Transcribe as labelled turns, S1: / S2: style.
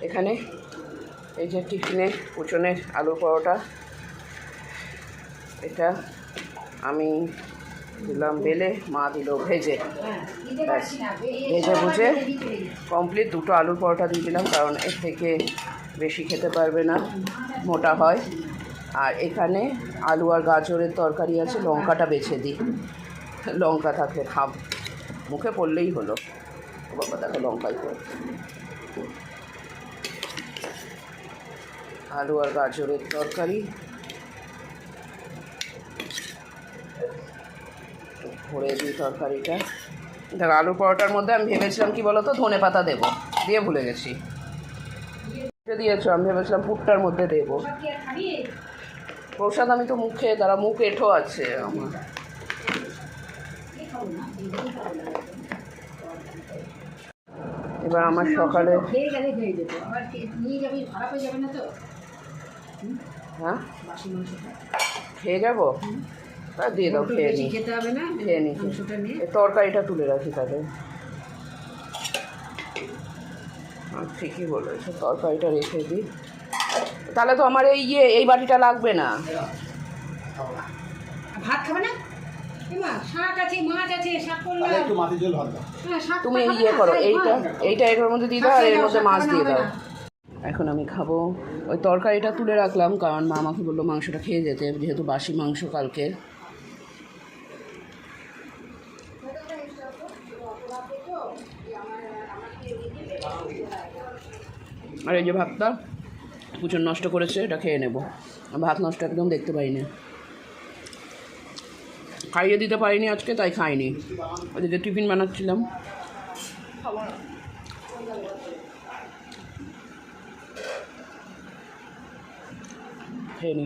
S1: এখানে এই যে টিফিনে কুচনের আলু পরোটা, এটা আমি দিলাম বেলে, মা দিল ভেজে। ভেজে বুঝে কমপ্লিট 2টো আলুর পরোটা দিয়ে দিলাম, কারণ এর থেকে বেশি খেতে পারবে না, মোটা হয়। আর এখানে আলু আর গাজরের তরকারি আছে, লঙ্কাটা বেছে দিই, লঙ্কা থাকলে খাব, মুখে পড়লেই হলো। বাবা দেখো লঙ্কাই পড়ে। আলু আর গাজরের তরকারি ভরে দিই তরকারিটা। দেখো আলু পরোটার মধ্যে আমি ভেবেছিলাম কি বলো তো, ধনে পাতা দেবো, দিয়ে ভুলে গেছি। দিয়েছো, আমি ভেবেছিলাম পুরটার মধ্যে দেবো প্রসাদ। আমি তো মুখে তারা মুখ এঁঠো আছে আমার। এবার আমার সকালে হ্যাঁ খেয়ে যাবো, তা দিয়ে দাও, খেয়ে নিই, খেয়ে নিই। তরকারিটা তুলে রাখি তাহলে। ঠিকই বলেছো, তরকারিটা রেখে দিই, তাহলে তো আমার এই বাটিটা লাগবে না।
S2: ভাত খাবে না? শাক আছে, মাছ আছে, শাক করলাম।
S3: একটু মাছের ঝোল ভাত দাও।
S1: তুমি করো, এইটা এটার মধ্যে দিয়ে দাও, আর এর মধ্যে মাছ দিয়ে দাও। এখন আমি খাবো। ওই তরকারিটা তুলে রাখলাম, কারণ মা আমাকে বললো মাংসটা খেয়ে যেতে, যেহেতু বাসি মাংস কালকে। আর এই যে ভাতটা কুচন নষ্ট করেছে, এটা খেয়ে নেবো। ভাত নষ্ট একদম দেখতে পাই না, খাইয়ে দিতে পারিনি আজকে, তাই খাইনি। ওদিকে টিফিন বানাচ্ছিলাম, খেয়ে নি।